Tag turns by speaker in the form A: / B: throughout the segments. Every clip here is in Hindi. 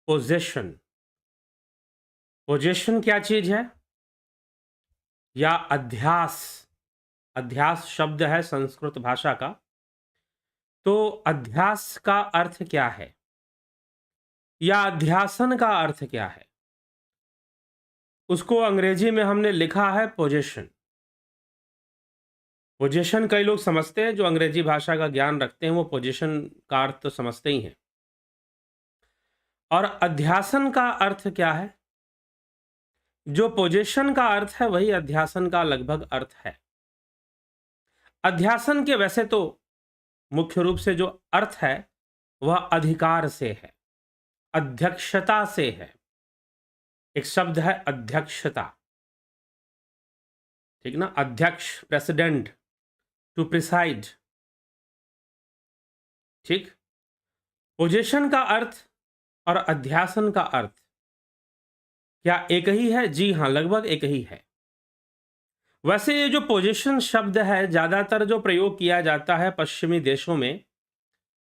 A: पोजेशन। पोजेशन क्या चीज है? या अध्यास। अध्यास शब्द है संस्कृत भाषा का। तो अध्यास का अर्थ क्या है या अध्यासन का अर्थ क्या है? उसको अंग्रेजी में हमने लिखा है पोजेशन। पोजेशन कई लोग समझते हैं, जो अंग्रेजी भाषा का ज्ञान रखते हैं वो पोजेशन का अर्थ तो समझते ही हैं। और अध्यासन का अर्थ क्या है? जो पोजेशन का अर्थ है वही अध्यासन का लगभग अर्थ है। अध्यासन के वैसे तो मुख्य रूप से जो अर्थ है वह अधिकार से है, अध्यक्षता से है। एक शब्द है अध्यक्षता, ठीक ना? अध्यक्ष, प्रेसिडेंट, टू प्रिसाइड, ठीक। पोजीशन का अर्थ और अध्यासन का अर्थ क्या एक ही है? जी हां, लगभग एक ही है। वैसे ये जो पोजीशन शब्द है ज्यादातर जो प्रयोग किया जाता है पश्चिमी देशों में,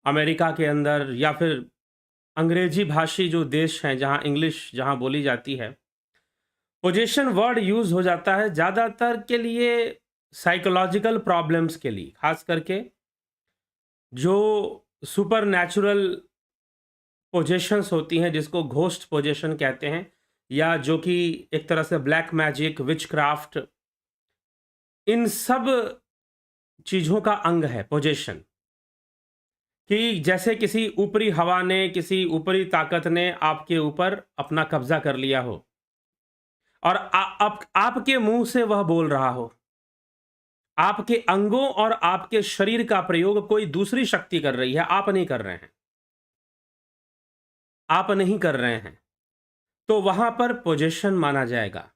A: अमेरिका के अंदर या फिर अंग्रेजी भाषी जो देश हैं जहां इंग्लिश जहां बोली जाती है, पोजीशन वर्ड यूज हो जाता है ज्यादातर के लिए साइकोलॉजिकल प्रॉब्लम्स के लिए, खास करके जो सुपर नेचुरल पोजीशंस होती हैं जिसको घोस्ट पोजीशन कहते हैं, या जो कि एक तरह से ब्लैक मैजिक, विचक्राफ्ट, इन सब चीजों का अंग है पोजीशन। कि जैसे किसी ऊपरी हवा ने, किसी ऊपरी ताकत ने आपके ऊपर अपना कब्जा कर लिया हो और आपके मुंह से वह बोल रहा हो। आपके अंगों और आपके शरीर का प्रयोग कोई दूसरी शक्ति कर रही है, आप नहीं कर रहे हैं, आप नहीं कर रहे हैं, तो वहां पर पोजीशन माना जाएगा।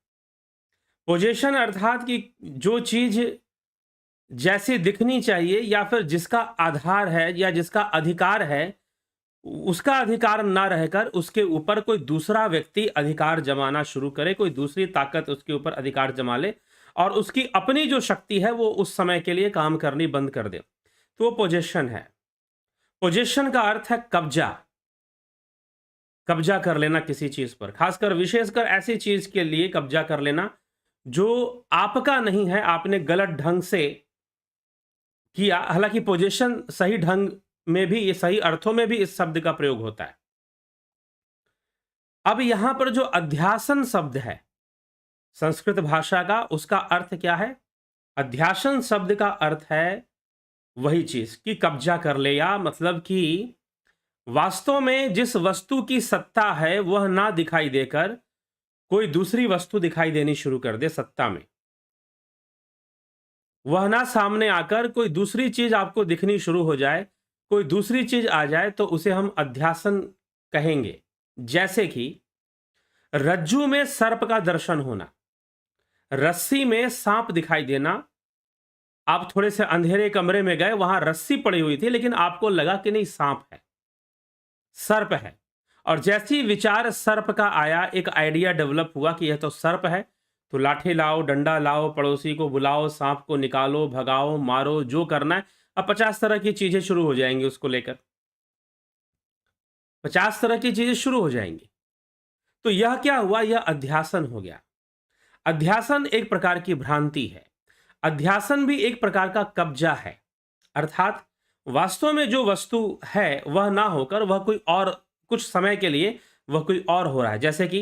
A: पोजीशन अर्थात कि जो चीज जैसे दिखनी चाहिए या फिर जिसका आधार है या जिसका अधिकार है, उसका अधिकार ना रहकर उसके ऊपर कोई दूसरा व्यक्ति अधिकार जमाना शुरू करे, कोई दूसरी ताकत उसके ऊपर अधिकार जमा ले और उसकी अपनी जो शक्ति है वो उस समय के लिए काम करनी बंद कर दे, तो वो पोजीशन है। पोजीशन का अर्थ है कब्जा, कब्जा कर लेना किसी चीज पर, खासकर विशेषकर ऐसी चीज के लिए कब्जा कर लेना जो आपका नहीं है, आपने गलत ढंग से किया। हालांकि पोजीशन सही ढंग में भी, ये सही अर्थों में भी इस शब्द का प्रयोग होता है। अब यहां पर जो अध्यासन शब्द है संस्कृत भाषा का, उसका अर्थ क्या है? अध्यासन शब्द का अर्थ है वही चीज कि कब्जा कर ले, या मतलब कि वास्तव में जिस वस्तु की सत्ता है वह ना दिखाई देकर कोई दूसरी वस्तु दिखाई देनी शुरू कर दे सत्ता में, वह ना सामने आकर कोई दूसरी चीज आपको दिखनी शुरू हो जाए, कोई दूसरी चीज आ जाए, तो उसे हम अध्यासन कहेंगे। जैसे कि रज्जू में सर्प का दर्शन होना, रस्सी में सांप दिखाई देना। आप थोड़े से अंधेरे कमरे में गए, वहां रस्सी पड़ी हुई थी लेकिन आपको लगा कि नहीं सांप है, सर्प है, और जैसे ही विचार सर्प का आया, एक आइडिया डेवलप हुआ कि यह तो सर्प है, तो लाठी लाओ, डंडा लाओ, पड़ोसी को बुलाओ, सांप को निकालो, भगाओ, मारो, जो करना है। अब 50 तरह की चीजें शुरू हो जाएंगी उसको लेकर, 50 तरह की चीजें शुरू हो जाएंगी। तो यह क्या हुआ? यह अध्यासन हो गया। अध्यासन एक प्रकार की भ्रांति है, अध्यासन भी एक प्रकार का कब्जा है। अर्थात वास्तव में जो वस्तु है वह ना होकर वह कोई और, कुछ समय के लिए वह कोई और हो रहा है। जैसे कि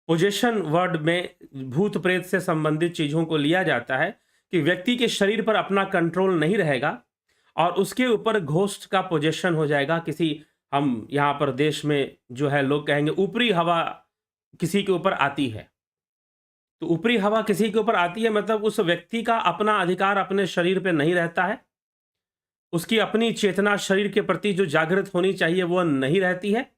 A: पोजीशन वर्ड में भूत प्रेत से संबंधित चीजों को लिया जाता है कि व्यक्ति के शरीर पर अपना कंट्रोल नहीं रहेगा और उसके ऊपर घोस्ट का पोजीशन हो जाएगा। किसी, हम यहां पर देश में जो है लोग कहेंगे ऊपरी हवा किसी के ऊपर आती है, तो ऊपरी हवा किसी के ऊपर आती है मतलब उस व्यक्ति का अपना अधिकार अपने शरीर पे नहीं रहता है, उसकी अपनी चेतना शरीर के प्रति जो जागृत होनी चाहिए वह नहीं रहती है,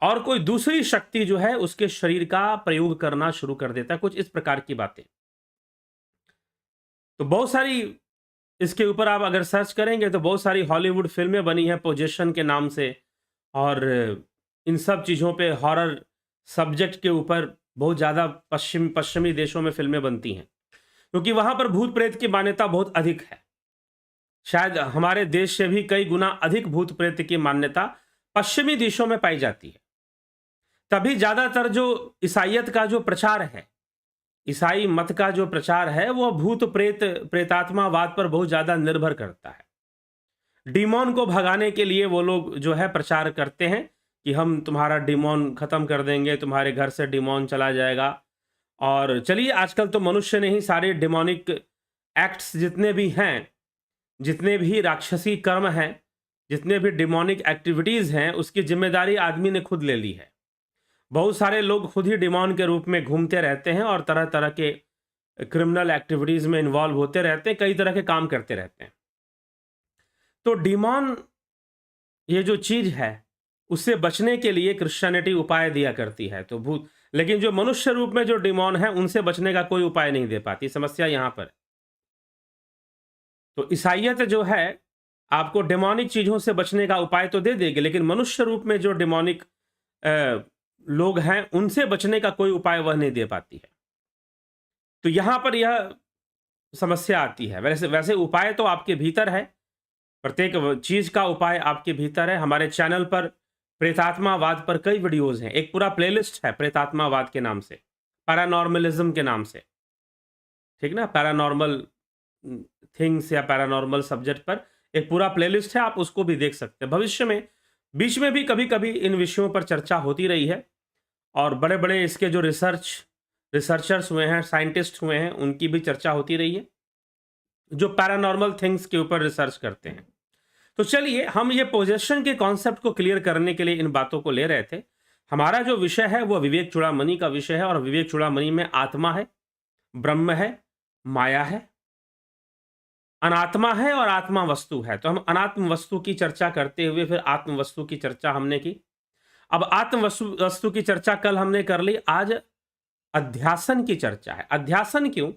A: और कोई दूसरी शक्ति जो है उसके शरीर का प्रयोग करना शुरू कर देता है। कुछ इस प्रकार की बातें। तो बहुत सारी इसके ऊपर आप अगर सर्च करेंगे तो बहुत सारी हॉलीवुड फिल्में बनी हैं पोजीशन के नाम से, और इन सब चीज़ों पे हॉरर सब्जेक्ट के ऊपर बहुत ज़्यादा पश्चिमी देशों में फिल्में बनती हैं, क्योंकि वहाँ पर भूत प्रेत की मान्यता बहुत अधिक है। शायद हमारे देश से भी कई गुना अधिक भूत प्रेत की मान्यता पश्चिमी देशों में पाई जाती है। तभी ज़्यादातर जो ईसाइयत का जो प्रचार है, ईसाई मत का जो प्रचार है, वो भूत प्रेत प्रेतात्मावाद पर बहुत ज़्यादा निर्भर करता है। डिमोन को भगाने के लिए वो लोग जो है प्रचार करते हैं कि हम तुम्हारा डिमोन खत्म कर देंगे, तुम्हारे घर से डिमोन चला जाएगा। और चलिए, आजकल तो मनुष्य ने ही सारे डिमोनिक एक्ट्स जितने भी हैं, जितने भी राक्षसी कर्म हैं, जितने भी डिमोनिक एक्टिविटीज़ हैं, उसकी जिम्मेदारी आदमी ने खुद ले ली है। बहुत सारे लोग खुद ही डिमोन के रूप में घूमते रहते हैं और तरह तरह के क्रिमिनल एक्टिविटीज़ में इन्वॉल्व होते रहते हैं, कई तरह के काम करते रहते हैं। तो डिमोन ये जो चीज़ है, उससे बचने के लिए क्रिश्चियनिटी उपाय दिया करती है। तो भूत, लेकिन जो मनुष्य रूप में जो डिमोन है, उनसे बचने का कोई उपाय नहीं दे पाती। समस्या यहाँ पर है। तो ईसाइयत जो है, आपको डेमोनिक चीज़ों से बचने का उपाय तो दे देगी, लेकिन मनुष्य रूप में जो डेमोनिक लोग हैं, उनसे बचने का कोई उपाय वह नहीं दे पाती है। तो यहाँ पर यह समस्या आती है। वैसे वैसे उपाय तो आपके भीतर है, प्रत्येक चीज़ का उपाय आपके भीतर है। हमारे चैनल पर प्रेतात्मावाद पर कई वीडियोज़ हैं। एक पूरा प्लेलिस्ट है प्रेतात्मावाद के नाम से, पैरानॉर्मलिज्म के नाम से, ठीक ना? पैरानॉर्मल थिंग्स या पैरानॉर्मल सब्जेक्ट पर एक पूरा प्लेलिस्ट है, आप उसको भी देख सकते हैं। भविष्य में बीच में भी कभी-कभी इन विषयों पर चर्चा होती रही है और बड़े-बड़े इसके जो रिसर्चर्स हुए हैं, साइंटिस्ट हुए हैं, उनकी भी चर्चा होती रही है, जो पैरानॉर्मल थिंग्स के ऊपर रिसर्च करते हैं। तो चलिए, हम ये पोजेशन के कॉन्सेप्ट को क्लियर करने के लिए इन बातों को ले रहे थे। हमारा जो विषय है वो विवेक चूड़ामणि का विषय है, और विवेक चूड़ामणि में आत्मा है, ब्रह्म है, माया है, अनात्मा है और आत्मा वस्तु है। तो हम अनात्म वस्तु की चर्चा करते हुए फिर आत्म वस्तु की चर्चा हमने की। अब आत्म वस्तु की चर्चा कल हमने कर ली, आज अध्यासन की चर्चा है। अध्यासन क्यों?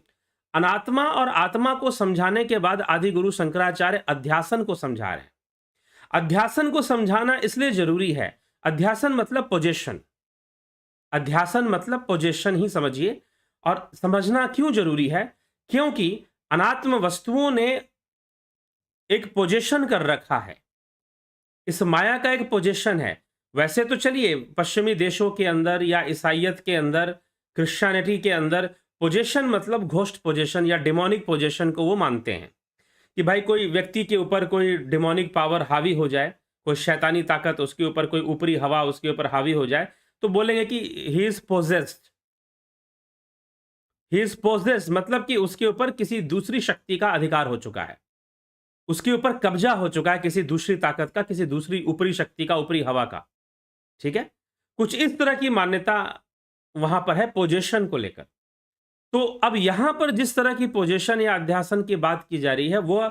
A: अनात्मा और आत्मा को समझाने के बाद आदि गुरु शंकराचार्य अध्यासन को समझा रहे हैं। अध्यासन को समझाना इसलिए जरूरी है, अध्यासन मतलब पोजेशन, अध्यासन मतलब पोजेशन ही समझिए। और समझना क्यों जरूरी है? क्योंकि अनात्म वस्तुओं ने एक पोजीशन कर रखा है, इस माया का एक पोजीशन है। वैसे तो चलिए, पश्चिमी देशों के अंदर या ईसाइयत के अंदर, क्रिश्चियनिटी के अंदर पोजीशन मतलब घोस्ट पोजीशन या डिमोनिक पोजीशन को वो मानते हैं कि भाई कोई व्यक्ति के ऊपर कोई डिमोनिक पावर हावी हो जाए, कोई शैतानी ताकत उसके ऊपर, कोई ऊपरी हवा उसके ऊपर हावी हो जाए, तो बोलेंगे कि he is possessed. He is possessed मतलब कि उसके ऊपर किसी दूसरी शक्ति का अधिकार हो चुका है, उसके ऊपर कब्जा हो चुका है किसी दूसरी ताकत का, किसी दूसरी ऊपरी शक्ति का, ऊपरी हवा का। ठीक है, कुछ इस तरह की मान्यता वहां पर है पोजीशन को लेकर। तो अब यहां पर जिस तरह की पोजीशन या अध्यासन की बात की जा रही है, वो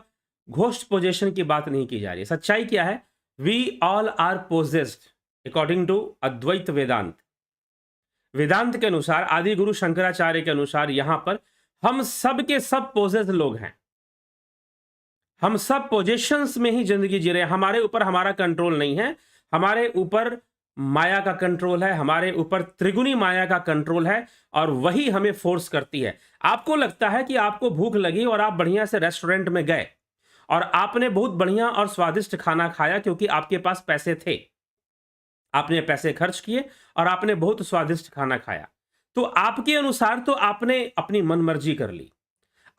A: घोस्ट पोजीशन की बात नहीं की जा रही है। सच्चाई क्या है? We all are possessed according to Advaita Vedanta. Vedanta के अनुसार, आदि गुरु शंकराचार्य के अनुसार, यहां पर हम सब के सब पोजेस्ड लोग हैं। हम सब पोजीशंस में ही जिंदगी जी रहे हैं। हमारे ऊपर हमारा कंट्रोल नहीं है, हमारे ऊपर माया का कंट्रोल है, हमारे ऊपर त्रिगुणी माया का कंट्रोल है, और वही हमें फोर्स करती है। आपको लगता है कि आपको भूख लगी और आप बढ़िया से रेस्टोरेंट में गए और आपने बहुत बढ़िया और स्वादिष्ट खाना खाया क्योंकि आपके पास पैसे थे, आपने पैसे खर्च किए और आपने बहुत स्वादिष्ट खाना खाया। तो आपके अनुसार तो आपने अपनी मनमर्जी कर ली।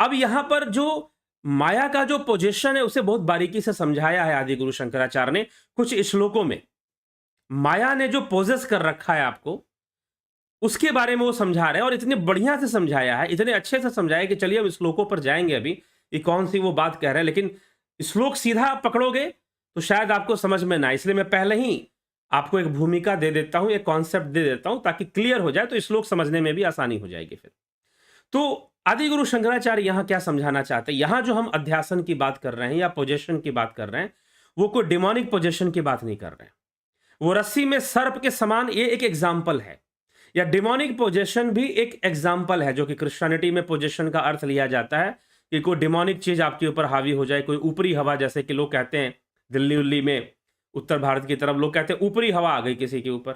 A: अब यहां पर जो माया का जो पोजीशन है, उसे बहुत बारीकी से समझाया है आदि गुरु शंकराचार्य ने कुछ श्लोकों में। माया ने जो पोजेस कर रखा है आपको, उसके बारे में वो समझा रहे हैं, और इतने बढ़िया से समझाया है, इतने अच्छे से समझाया कि चलिए हम श्लोकों पर जाएंगे अभी, ये कौन सी वो बात कह रहे हैं। लेकिन श्लोक सीधा पकड़ोगे तो शायद आपको समझ में ना आए, इसलिए मैं पहले ही आपको एक भूमिका दे देता हूं, एक कॉन्सेप्ट दे देता हूं, ताकि क्लियर हो जाए, तो श्लोक समझने में भी आसानी हो जाएगी फिर। तो आदि गुरु शंकराचार्य यहां क्या समझाना चाहते हैं? यहां जो हम अध्यासन की बात कर रहे हैं या पोजीशन की बात कर रहे हैं, वो कोई डिमोनिक पोजीशन की बात नहीं कर रहे हैं। वो रस्सी में सर्प के समान, ये एक एग्जाम्पल है, या डिमोनिक पोजीशन भी एक एग्जाम्पल है, जो कि क्रिश्चियनिटी में पोजीशन का अर्थ लिया जाता है कि कोई डिमोनिक चीज आपके ऊपर हावी हो जाए, कोई ऊपरी हवा, जैसे कि लोग कहते हैं दिल्ली उल्ली में, उत्तर भारत की तरफ लोग कहते हैं ऊपरी हवा आ गई किसी के ऊपर,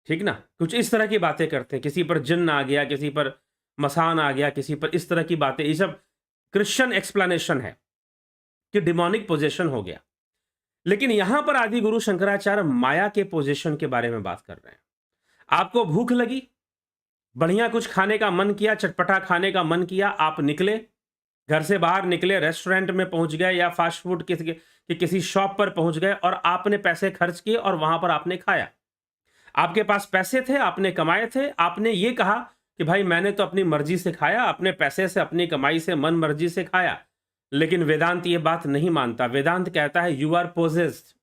A: ठीक ना, कुछ इस तरह की बातें करते हैं, किसी पर जिन्न आ गया, किसी पर मसान आ गया, किसी पर इस तरह की बातें। ये सब क्रिश्चियन एक्सप्लेनेशन है कि डिमोनिक पोजीशन हो गया। लेकिन यहां पर आदि गुरु शंकराचार्य माया के पोजीशन के बारे में बात कर रहे हैं। आपको भूख लगी, बढ़िया कुछ खाने का मन किया, चटपटा खाने का मन किया, आप निकले, घर से बाहर निकले, रेस्टोरेंट में पहुंच गए या फास्ट फूड किसी शॉप पर पहुंच गए और आपने पैसे खर्च किए और वहां पर आपने खाया। आपके पास पैसे थे, आपने कमाए थे, आपने ये कहा कि भाई मैंने तो अपनी मर्जी से खाया, अपने पैसे से, अपनी कमाई से, मन मर्जी से खाया। लेकिन वेदांत ये बात नहीं मानता। वेदांत कहता है यू आर पोजेस्ड।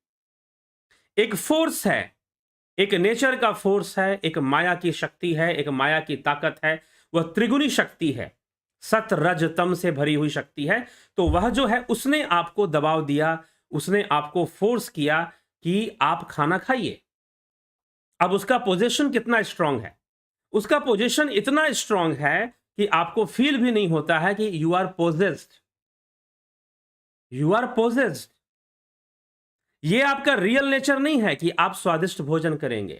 A: एक फोर्स है, एक नेचर का फोर्स है, एक माया की शक्ति है, एक माया की ताकत है, वह त्रिगुणी शक्ति है, सत रज तम से भरी हुई शक्ति है। तो वह जो है उसने आपको दबाव दिया, उसने आपको फोर्स किया कि आप खाना खाइए। अब उसका पोजीशन कितना स्ट्रांग है? उसका पोजीशन इतना स्ट्रांग है कि आपको फील भी नहीं होता है कि you are possessed. You are possessed. ये आपका रियल नेचर नहीं है कि आप स्वादिष्ट भोजन करेंगे।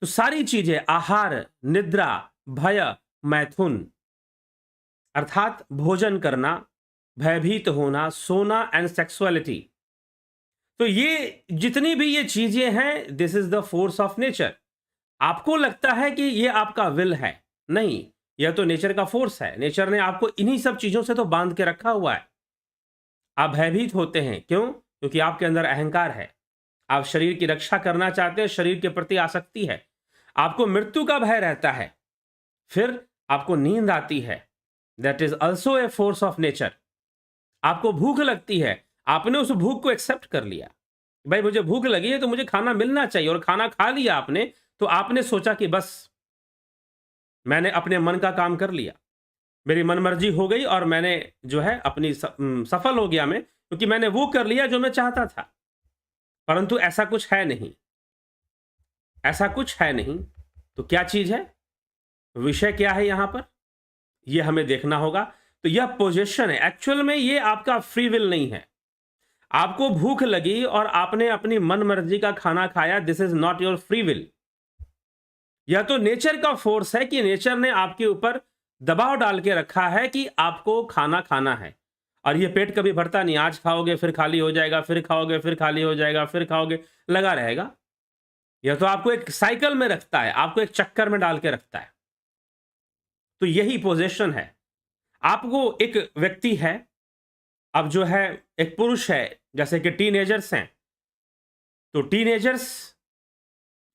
A: तो सारी चीजें, आहार, निद्रा, भय, मैथुन, अर्थात भोजन करना, भयभीत होना, सोना एंड सेक्सुअलिटी, तो ये जितनी भी ये चीजें हैं, this is the force of nature. आपको लगता है कि ये आपका विल है, नहीं, यह तो नेचर का फोर्स है। नेचर ने आपको इन्हीं सब चीजों से तो बांध के रखा हुआ है। आप भयभीत होते हैं, क्यों? क्योंकि आपके अंदर अहंकार है, आप शरीर की रक्षा करना चाहते हैं, शरीर के प्रति आसक्ति है, आपको मृत्यु का भय रहता है, फिर आपको नींद आती है, that is also a force of nature. आपको भूख लगती है, आपने उस भूख को एक्सेप्ट कर लिया, भाई मुझे भूख लगी है तो मुझे खाना मिलना चाहिए, और खाना खा लिया आपने, तो आपने सोचा कि बस मैंने अपने मन का काम कर लिया, मेरी मनमर्जी हो गई और मैंने जो है अपनी सफल हो गया मैं, क्योंकि मैंने वो कर लिया जो मैं चाहता था। परंतु ऐसा कुछ है नहीं, ऐसा कुछ है नहीं। तो क्या चीज है, विषय क्या है यहां पर, यह हमें देखना होगा। तो यह पोजीशन है, एक्चुअल में ये आपका फ्री विल नहीं है। आपको भूख लगी और आपने अपनी मन मर्जी का खाना खाया, this is not your free will. यह तो नेचर का फोर्स है कि नेचर ने आपके ऊपर दबाव डाल के रखा है कि आपको खाना खाना है। और ये पेट कभी भरता नहीं, आज खाओगे फिर खाली हो जाएगा, फिर खाओगे फिर खाली हो जाएगा, फिर खाओगे, लगा रहेगा। यह तो आपको एक साइकिल में रखता है, आपको एक चक्कर में डाल के रखता है। तो यही पोजीशन है। आपको एक व्यक्ति है, अब जो है एक पुरुष है, जैसे कि टीनेजर्स हैं, तो टीनेजर्स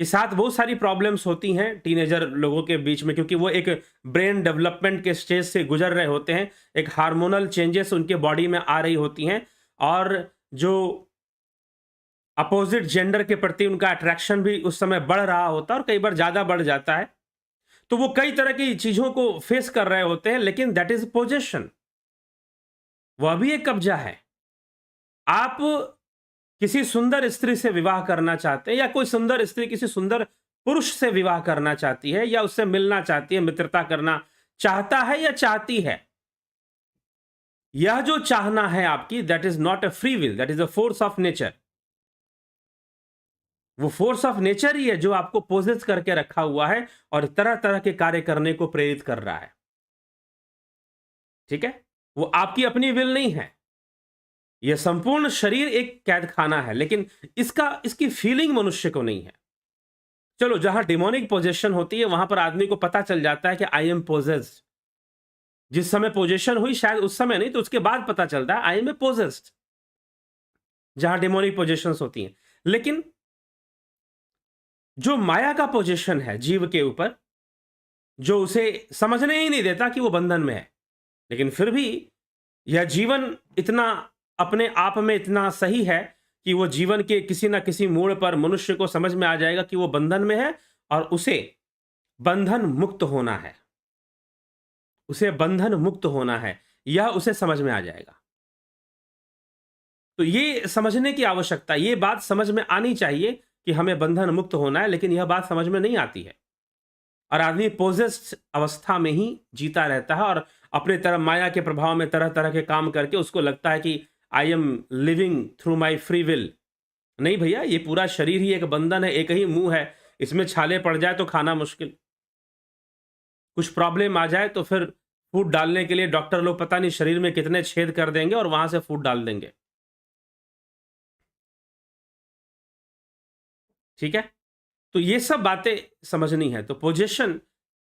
A: के साथ बहुत सारी प्रॉब्लम्स होती हैं टीनेजर लोगों के बीच में, क्योंकि वो एक ब्रेन डेवलपमेंट के स्टेज से गुजर रहे होते हैं, एक हार्मोनल चेंजेस उनके बॉडी में आ रही होती हैं, और जो अपोजिट जेंडर के प्रति उनका अट्रैक्शन भी उस समय बढ़ रहा होता है, और कई बार ज्यादा बढ़ जाता है। तो वो कई तरह की चीजों को फेस कर रहे होते हैं, लेकिन दैट इज पोजेशन, वह भी एक कब्जा है। आप किसी सुंदर स्त्री से विवाह करना चाहते हैं, या कोई सुंदर स्त्री किसी सुंदर पुरुष से विवाह करना चाहती है, या उससे मिलना चाहती है, मित्रता करना चाहता है या चाहती है, यह जो चाहना है आपकी, that is not a free will, that is a force of nature. वो फोर्स ऑफ नेचर ही है जो आपको पोजेस करके रखा हुआ है और तरह तरह के कार्य करने को प्रेरित कर रहा है। ठीक है, वो आपकी अपनी विल नहीं है। यह संपूर्ण शरीर एक कैद खाना है, लेकिन इसकी फीलिंग मनुष्य को नहीं है। चलो, जहां डिमोनिक पोजेशन होती है वहां पर आदमी को पता चल जाता है कि आई एम पोजेस्ड। जिस समय पोजेशन हुई शायद उस समय नहीं, तो उसके बाद पता चलता है आई एम ए पोजेस्ड, जहां डिमोनिक पोजेशंस होती हैं। लेकिन जो माया का पोजीशन है जीव के ऊपर, जो उसे समझने ही नहीं देता कि वो बंधन में है, लेकिन फिर भी यह जीवन इतना अपने आप में इतना सही है कि वो जीवन के किसी ना किसी मोड़ पर मनुष्य को समझ में आ जाएगा कि वो बंधन में है और उसे बंधन मुक्त होना है, उसे बंधन मुक्त होना है, यह उसे समझ में आ जाएगा। तो ये समझने की आवश्यकता, ये बात समझ में आनी चाहिए कि हमें बंधन मुक्त होना है, लेकिन यह बात समझ में नहीं आती है और आदमी पोजेस्ड अवस्था में ही जीता रहता है और अपने तरह माया के प्रभाव में तरह तरह के काम करके उसको लगता है कि I am living through my free will. नहीं भैया, ये पूरा शरीर ही एक बंधन है, एक ही मुंह है, इसमें छाले पड़ जाए तो खाना मुश्किल, कुछ प्रॉब्लम आ जाए तो फिर फूड डालने के लिए डॉक्टर लोग पता नहीं शरीर में कितने छेद कर देंगे और वहां से फूड डाल देंगे। ठीक है, तो ये सब बातें समझनी है। तो पोजीशन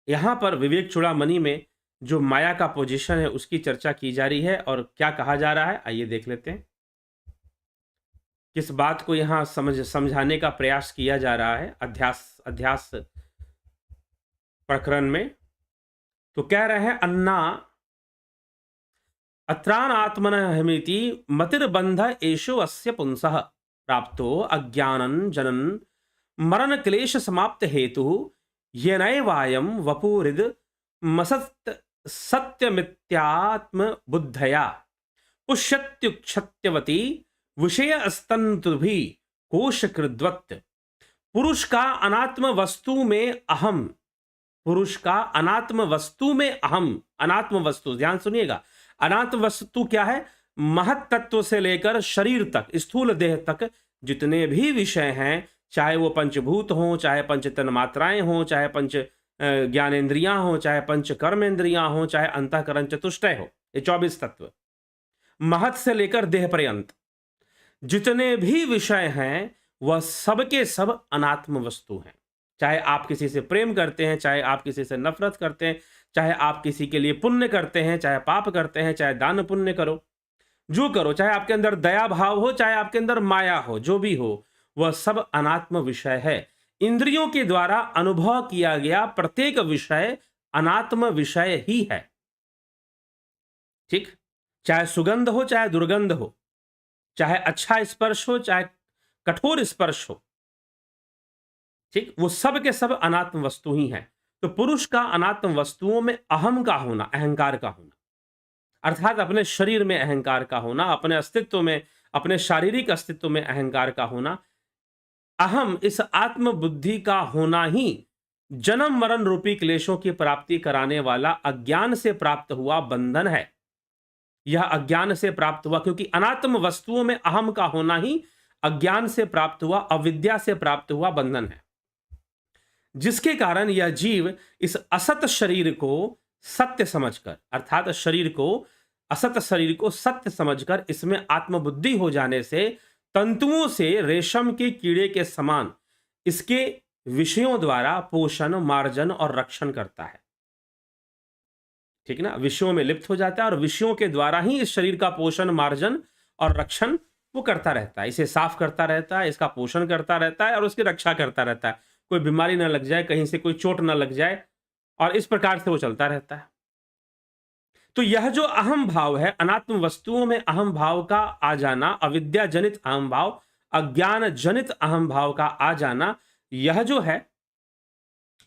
A: यहां पर विवेक चूड़ामणि में जो माया का पोजीशन है उसकी चर्चा की जा रही है और क्या कहा जा रहा है, आइए देख लेते हैं। किस बात को यहां समझाने का प्रयास किया जा रहा है अध्यास अध्यास प्रकरण में। तो कह रहे हैं अन्ना अत्रान आत्मन हमिति मतिर्बंध एषो अस्य पुंसः प्राप्तो अज्ञानं जनन मरण क्लेश समाप्त हेतु येनैवायं वपुरिद मसत् सत्यमित्यात्म बुद्धया पुष्यत्युक्षत्यवती विषय स्तंतुभि कोशकृद्वत् पुरुष का अनात्म वस्तु में अहम, पुरुष का अनात्म वस्तु में अहम, अनात्म वस्तु ध्यान सुनिएगा, अनात्म वस्तु क्या है? महत तत्व से लेकर शरीर तक, स्थूल देह तक जितने भी विषय हैं, चाहे वो पंचभूत हों, चाहे पंच तन मात्राएं हों, चाहे पंच ज्ञानेन्द्रियां हों, चाहे पंच कर्मेंद्रियां हों, चाहे अंतःकरण चतुष्टय हो, ये 24 तत्व महत से लेकर देह पर्यंत जितने भी विषय हैं वह सबके सब अनात्म वस्तु हैं। चाहे आप किसी से प्रेम करते हैं, चाहे आप किसी से नफरत करते हैं, चाहे आप किसी के लिए पुण्य करते हैं, चाहे पाप करते हैं, चाहे दान पुण्य करो, जो करो, चाहे आपके अंदर दया भाव हो, चाहे आपके अंदर माया हो, जो भी हो, वह सब अनात्म विषय है। इंद्रियों के द्वारा अनुभव किया गया प्रत्येक विषय अनात्म विषय ही है। ठीक, चाहे सुगंध हो, चाहे दुर्गंध हो, चाहे अच्छा स्पर्श हो, चाहे कठोर स्पर्श हो, ठीक, वो सब के सब अनात्म वस्तु ही हैं। तो पुरुष का अनात्म वस्तुओं में अहम का होना, अहंकार का होना, अर्थात अपने शरीर में अहंकार का होना, अपने अस्तित्व में, अपने शारीरिक अस्तित्व में अहंकार का होना, अहम, इस आत्म बुद्धि का होना ही जन्म मरण रूपी क्लेशों की प्राप्ति कराने वाला अज्ञान से प्राप्त हुआ बंधन है। यह अज्ञान से प्राप्त हुआ, क्योंकि अनात्म वस्तुओं में अहम का होना ही अज्ञान से प्राप्त हुआ, अविद्या से प्राप्त हुआ बंधन है, जिसके कारण यह जीव इस असत शरीर को सत्य समझकर, अर्थात शरीर को, असत शरीर को सत्य समझकर इसमें आत्मबुद्धि हो जाने से तंतुओं से रेशम के कीड़े के समान इसके विषयों द्वारा पोषण, मार्जन और रक्षण करता है। ठीक ना, विषयों में लिप्त हो जाता है और विषयों के द्वारा ही इस शरीर का पोषण, मार्जन और रक्षण वो करता रहता है। इसे साफ करता रहता है, इसका पोषण करता रहता है और उसकी रक्षा करता रहता है, कोई बीमारी ना लग जाए, कहीं से कोई चोट ना लग जाए, और इस प्रकार से वो चलता रहता है। तो यह जो अहम भाव है, अनात्म वस्तुओं में अहम भाव का आ जाना, अविद्या जनित अहम भाव, अज्ञान जनित अहम भाव का आ जाना, यह जो है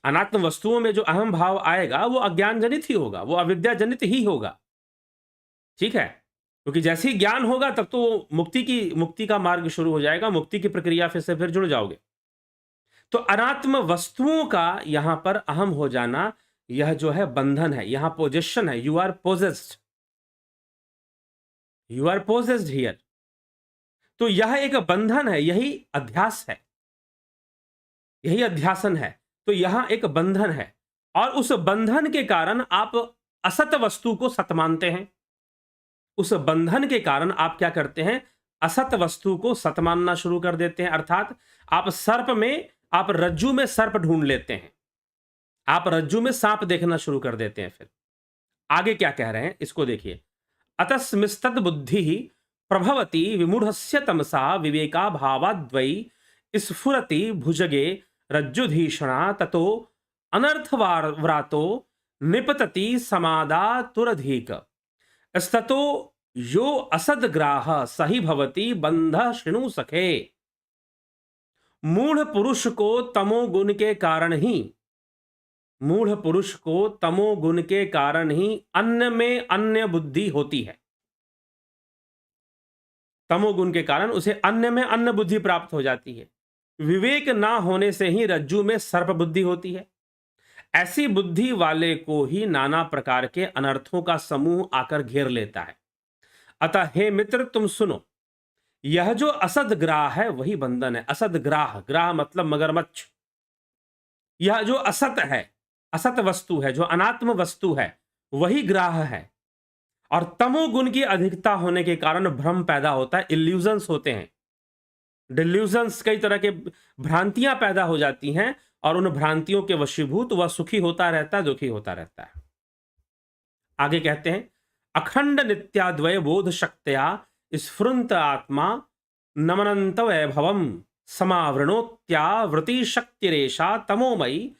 A: अनात्म वस्तुओं में जो अहम भाव आएगा वो अज्ञान जनित ही होगा, वो अविद्या जनित ही होगा। ठीक है, क्योंकि जैसे ही ज्ञान होगा तब तो मुक्ति का मार्ग शुरू हो जाएगा, मुक्ति की प्रक्रिया फिर जुड़ जाओगे। तो अनात्म वस्तुओं का यहां पर अहम हो जाना, यह जो है बंधन है, यहां पोजेशन है, you are possessed, you are possessed here. तो यह एक बंधन है, यही अध्यास है, यही अध्यासन है। तो यहां एक बंधन है और उस बंधन के कारण आप असत वस्तु को सत मानते हैं। उस बंधन के कारण आप क्या करते हैं? असत वस्तु को सत मानना शुरू कर देते हैं। अर्थात आप रज्जू में सर्प ढूंढ लेते हैं, आप रज्जू में सांप देखना शुरू कर देते हैं। फिर आगे क्या कह रहे हैं इसको देखिए। अतस्मिस्तद बुद्धि प्रभवति विमूढ़स्य तमसा विवेका भावाद्वै स्फुरति भुजगे रज्जुधीषणा ततो अनर्थव्रातो निपतति समादातुरधिक स्ततो यो असद्ग्राह सही भवति बंध शृणु सखे। मूढ़ पुरुष को तमोगुण के कारण ही, मूढ़ पुरुष को तमोगुण के कारण ही अन्य में अन्य बुद्धि होती है। तमोगुण के कारण उसे अन्य में अन्य बुद्धि प्राप्त हो जाती है। विवेक ना होने से ही रज्जु में सर्प बुद्धि होती है। ऐसी बुद्धि वाले को ही नाना प्रकार के अनर्थों का समूह आकर घेर लेता है। अतः हे मित्र तुम सुनो, यह जो असदग्राह है वही बंधन है। असदग्राह, ग्राह मतलब मगरमच्छ। यह जो असत है, असत वस्तु है, जो अनात्म वस्तु है, वही ग्राह है। और तमोगुण की अधिकता होने के कारण भ्रम पैदा होता है, इल्यूजन्स होते हैं। डिल्यूजन्स, कई तरह के भ्रांतियां पैदा हो जाती हैं और उन भ्रांतियों के वशीभूत वह सुखी होता रहता है, दुखी होता रहता है। आगे कहते हैं, अखंड नित्याद्वय बोध शक्त्या स्फुरंत आत्मा नमनंत वैभवम समावृणोत्यावृति शक्तिरेशा तमोमयी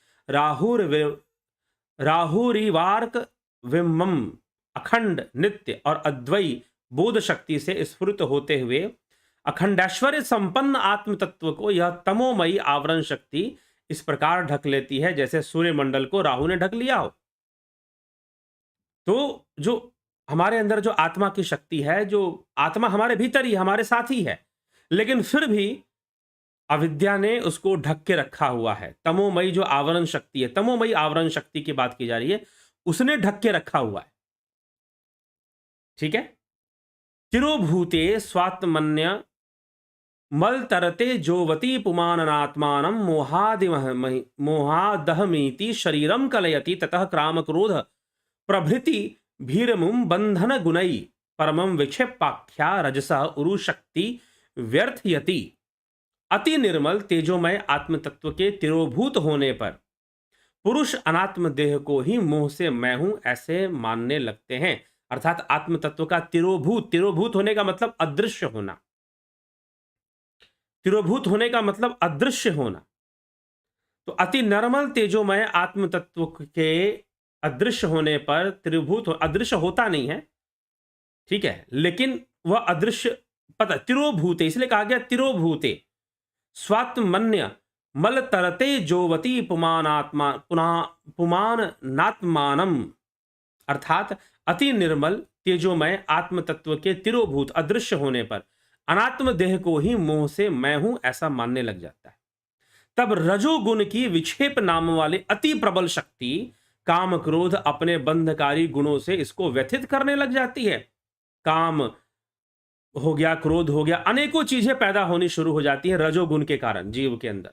A: राहुरिवार्क विमम। अखंड, नित्य और अद्वयी बोध शक्ति से स्फुरित होते हुए अखंडैश्वर्य संपन्न आत्म तत्व को यह तमोमयी आवरण शक्ति इस प्रकार ढक लेती है जैसे सूर्यमंडल को राहु ने ढक लिया हो। तो जो हमारे अंदर जो आत्मा की शक्ति है, जो आत्मा हमारे भीतर ही, हमारे साथ ही है, लेकिन फिर भी अविद्या ने उसको ढक के रखा हुआ है। तमोमयी जो आवरण शक्ति है, तमोमयी आवरण शक्ति की बात की जा रही है, उसने ढक के रखा हुआ है। ठीक है। तिरोभूते स्वात्मन्य मल तरते जोवती पुमाननात्मानं मोहादहमीति शरीरम कलयति ततः क्राम क्रोध प्रभृति भीरमुम बंधन गुणई परमं विक्षेपाख्या रजसः उरुशक्ति व्यर्थयति। अति निर्मल तेजोमय आत्म तत्व के तिरोभूत होने पर पुरुष अनात्म देह को ही मोह से मैं हूं ऐसे मानने लगते हैं। अर्थात आत्म तत्व का तिरोभूत होने का मतलब अदृश्य होना। तिरोभूत होने का मतलब अदृश्य होना। तो अति निर्मल तेजोमय आत्म तत्व के अदृश्य होने पर अदृश्य होता नहीं है, ठीक है, लेकिन वह अदृश्य पता तिरोभूते, इसलिए कहा गया तिरोभूते स्वात्मन्य मल तरते जोवती पुमान नात्मानम। अर्थात अति निर्मल तेजोमय आत्म तत्व के तिरोभूत अदृश्य होने पर अनात्म देह को ही मोह से मैं हूं ऐसा मानने लग जाता है। तब रजोगुण की विक्षेप नाम वाली अति प्रबल शक्ति काम क्रोध अपने बंधकारी गुणों से इसको व्यथित करने लग जाती है। काम हो गया, क्रोध हो गया, अनेकों चीजें पैदा होनी शुरू हो जाती है रजोगुण के कारण जीव के अंदर,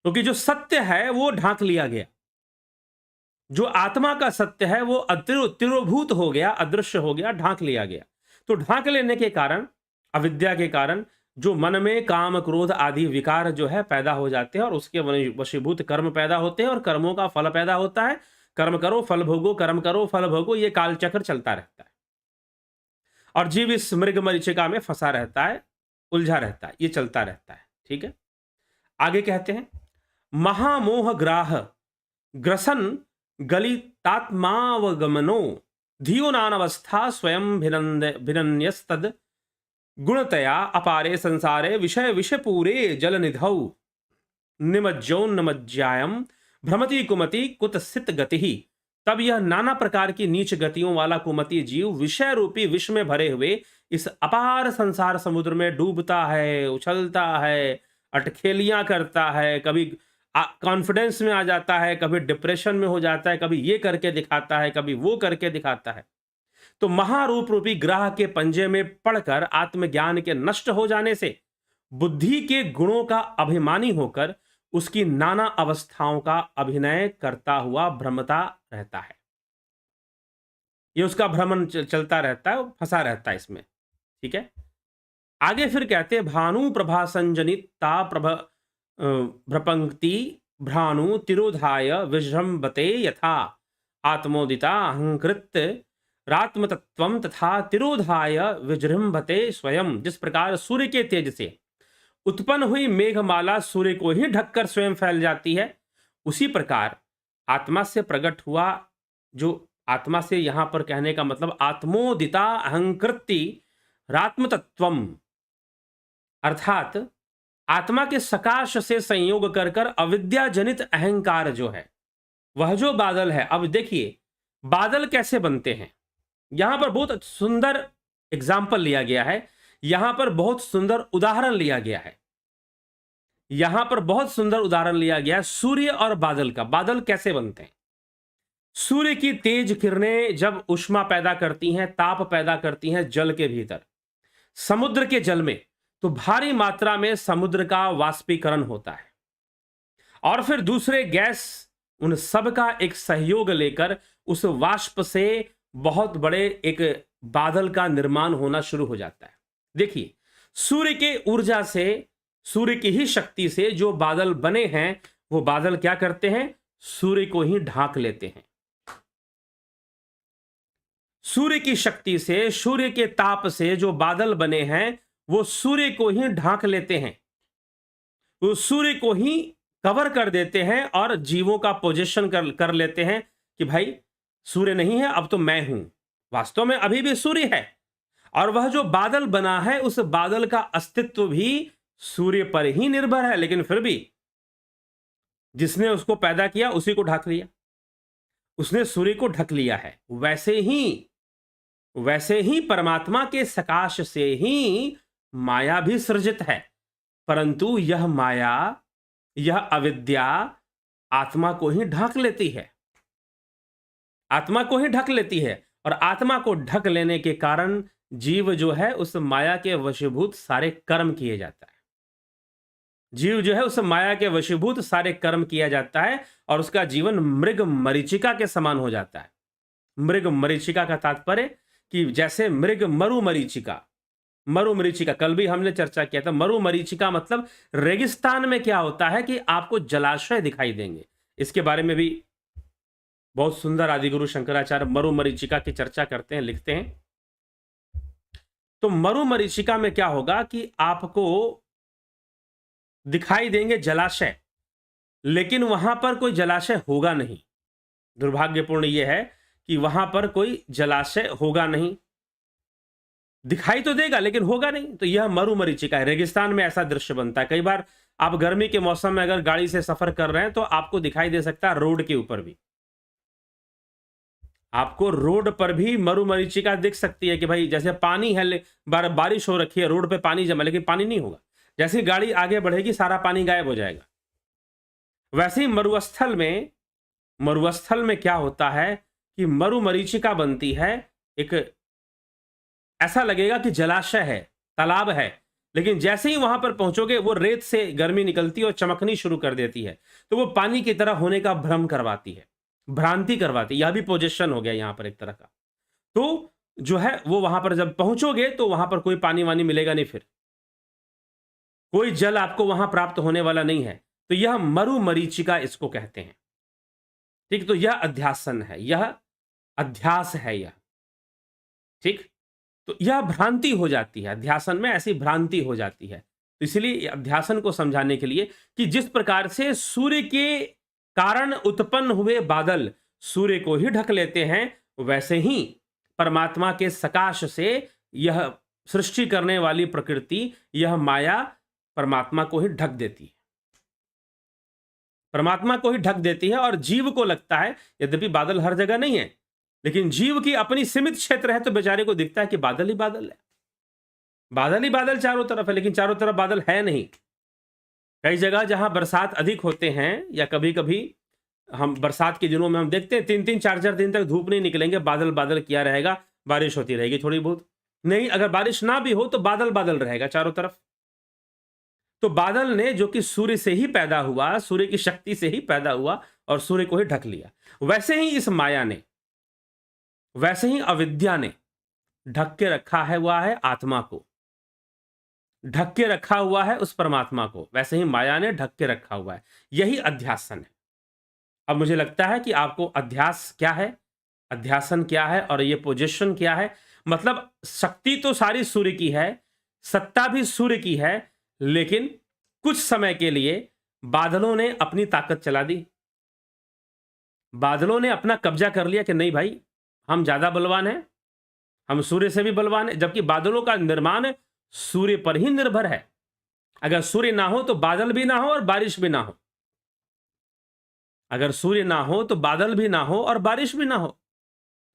A: क्योंकि जो सत्य है वो ढांक लिया गया। जो आत्मा का सत्य है वो तिरोभूत हो गया, अदृश्य हो गया, ढांक लिया गया। तो ढांक लेने के कारण, अविद्या के कारण जो मन में काम क्रोध आदि विकार जो है पैदा हो जाते हैं और उसके वशीभूत कर्म पैदा होते हैं और कर्मों का फल पैदा होता है। कर्म करो फल भोगो, कर्म करो फल भोगो, ये कालचक्र चलता रहता है और जीव इस मृग मरीचिका में फंसा रहता है, उलझा रहता है, ये चलता रहता है। ठीक है। आगे कहते हैं, महामोह ग्राह ग्रसन गलितात्मावगमनो धियो नानवस्था स्वयं भिनन्यस्तद गुणतया अपारे संसारे विषय पूरे जल निधौ निमज्जोन्नमज्जायम भ्रमति कुमति कुतसित गति। तब यह नाना प्रकार की नीच गतियों वाला कुमति जीव विषय रूपी विष में भरे हुए इस अपार संसार समुद्र में डूबता है, उछलता है, अटखेलियां करता है, कभी कॉन्फिडेंस में आ जाता है, कभी डिप्रेशन में हो जाता है, कभी ये करके दिखाता है, कभी वो करके दिखाता है। तो महारूप रूपी ग्रह के पंजे में पड़कर आत्मज्ञान के नष्ट हो जाने से बुद्धि के गुणों का अभिमानी होकर उसकी नाना अवस्थाओं का अभिनय करता हुआ भ्रमता रहता है। ये उसका भ्रमण चलता रहता है, फंसा रहता है इसमें। ठीक है। आगे फिर कहते हैं, भानु प्रभा संजनिता भ्रपंक्ति भ्रानु तिरोधाय विजृंभते यथा आत्मोदिता अहंकृत रात्मतत्वम तथा तिरोधाय विजृंभते स्वयं। जिस प्रकार सूर्य के तेज से उत्पन्न हुई मेघमाला सूर्य को ही ढककर स्वयं फैल जाती है, उसी प्रकार आत्मा से प्रकट हुआ, जो आत्मा से यहां पर कहने का मतलब आत्मोदिता अहंकृति रात्मतत्वम, अर्थात आत्मा के सकाश से संयोग कर कर अविद्या जनित अहंकार जो है वह जो बादल है। अब देखिए बादल कैसे बनते हैं, यहां पर बहुत सुंदर एग्जाम्पल लिया गया है, यहां पर बहुत सुंदर उदाहरण लिया गया है, यहां पर बहुत सुंदर उदाहरण लिया गया है सूर्य और बादल का। बादल कैसे बनते हैं? सूर्य की तेज किरणें जब उष्मा पैदा करती हैं, ताप पैदा करती हैं जल के भीतर, समुद्र के जल में, तो भारी मात्रा में समुद्र का वाष्पीकरण होता है और फिर दूसरे गैस उन सब का एक सहयोग लेकर उस वाष्प से बहुत बड़े एक बादल का निर्माण होना शुरू हो जाता है। देखिए सूर्य के ऊर्जा से, सूर्य की ही शक्ति से जो बादल बने हैं, वो बादल क्या करते हैं? सूर्य को ही ढांक लेते हैं। सूर्य की शक्ति से, सूर्य के ताप से जो बादल बने हैं, वो सूर्य को ही ढांक लेते हैं, वो सूर्य को ही कवर कर देते हैं और जीवों का पोजीशन कर लेते हैं कि भाई सूर्य नहीं है, अब तो मैं हूं। वास्तव में अभी भी सूर्य है, और वह जो बादल बना है, उस बादल का अस्तित्व भी सूर्य पर ही निर्भर है, लेकिन फिर भी जिसने उसको पैदा किया उसी को ढक लिया, उसने सूर्य को ढक लिया है। वैसे ही परमात्मा के सकाश से ही माया भी सृजित है, परंतु यह माया, यह अविद्या आत्मा को ही ढक लेती है, आत्मा को ही ढक लेती है, और आत्मा को ढक लेने के कारण जीव जो है उस माया के वशीभूत सारे कर्म किए जाता है। जीव जो है उस माया के वशीभूत सारे कर्म किया जाता है, और उसका जीवन मृग मरीचिका के समान हो जाता है। मृग मरीचिका का तात्पर्य कि जैसे मृग मरु मरीचिका, कल भी हमने चर्चा किया था। मरु मरीचिका मतलब रेगिस्तान में क्या होता है कि आपको जलाशय दिखाई देंगे। इसके बारे में भी बहुत सुंदर आदिगुरु शंकराचार्य मरु मरीचिका की चर्चा करते हैं, लिखते हैं। तो मरु मरीचिका में क्या होगा कि आपको दिखाई देंगे जलाशय, लेकिन वहां पर कोई जलाशय होगा नहीं। दुर्भाग्यपूर्ण यह है कि वहां पर कोई जलाशय होगा नहीं, दिखाई तो देगा लेकिन होगा नहीं। तो यह मरु मरीचिका है। रेगिस्तान में ऐसा दृश्य बनता है। कई बार आप गर्मी के मौसम में अगर गाड़ी से सफर कर रहे हैं तो आपको दिखाई दे सकता है रोड के ऊपर भी, आपको रोड पर भी मरु मरीचिका दिख सकती है कि भाई जैसे पानी है, बारिश हो रखी है, रोड पे पानी जमा, लेकिन पानी नहीं होगा। जैसे गाड़ी आगे बढ़ेगी सारा पानी गायब हो जाएगा। वैसे ही मरुस्थल में क्या होता है कि मरु मरीचिका बनती है। एक ऐसा लगेगा कि जलाशय है, तालाब है, लेकिन जैसे ही वहां पर पहुंचोगे वो रेत से गर्मी निकलती है और चमकनी शुरू कर देती है, तो वो पानी की तरह होने का भ्रम करवाती है, भ्रांति करवाती है। यह भी पोजीशन हो गया यहां पर एक तरह का। तो जो है वो वहां पर जब पहुंचोगे तो वहां पर कोई पानी वानी मिलेगा नहीं, फिर कोई जल आपको वहां प्राप्त होने वाला नहीं है। तो यह मरु मरीचिका इसको कहते हैं। ठीक, तो यह अध्यासन है, यह अध्यास है यह। ठीक, तो यह भ्रांति हो जाती है, अध्यासन में ऐसी भ्रांति हो जाती है। तो इसलिए अध्यासन को समझाने के लिए कि जिस प्रकार से सूर्य के कारण उत्पन्न हुए बादल सूर्य को ही ढक लेते हैं, वैसे ही परमात्मा के सकाश से यह सृष्टि करने वाली प्रकृति, यह माया परमात्मा को ही ढक देती है, परमात्मा को ही ढक देती है। और जीव को लगता है, यद्यपि बादल हर जगह नहीं है, लेकिन जीव की अपनी सीमित क्षेत्र है, तो बेचारे को दिखता है कि बादल ही बादल है, बादल ही बादल चारों तरफ है, लेकिन चारों तरफ बादल है नहीं। कई जगह जहां बरसात अधिक होते हैं, या कभी कभी हम बरसात के दिनों में हम देखते हैं 3-3 4-4 दिन तक धूप नहीं निकलेंगे, बादल बादल किया रहेगा, बारिश होती रहेगी थोड़ी बहुत। नहीं, अगर बारिश ना भी हो तो बादल बादल रहेगा चारों तरफ। तो बादल ने, जो कि सूर्य से ही पैदा हुआ, सूर्य की शक्ति से ही पैदा हुआ और सूर्य को ही ढक लिया, वैसे ही इस माया ने, वैसे ही अविद्या ने ढक के रखा है हुआ है आत्मा को, ढक के रखा हुआ है उस परमात्मा को, वैसे ही माया ने ढक के रखा हुआ है। यही अध्यासन है। अब मुझे लगता है कि आपको अध्यास क्या है, अध्यासन क्या है और ये पोजीशन क्या है। मतलब शक्ति तो सारी सूर्य की है, सत्ता भी सूर्य की है, लेकिन कुछ समय के लिए बादलों ने अपनी ताकत चला दी, बादलों ने अपना कब्जा कर लिया कि नहीं भाई हम ज्यादा बलवान हैं, हम सूर्य से भी बलवान हैं। जबकि बादलों का निर्माण सूर्य पर ही निर्भर है। अगर सूर्य ना हो तो बादल भी ना हो और बारिश भी ना हो, अगर सूर्य ना हो तो बादल भी ना हो और बारिश भी ना हो।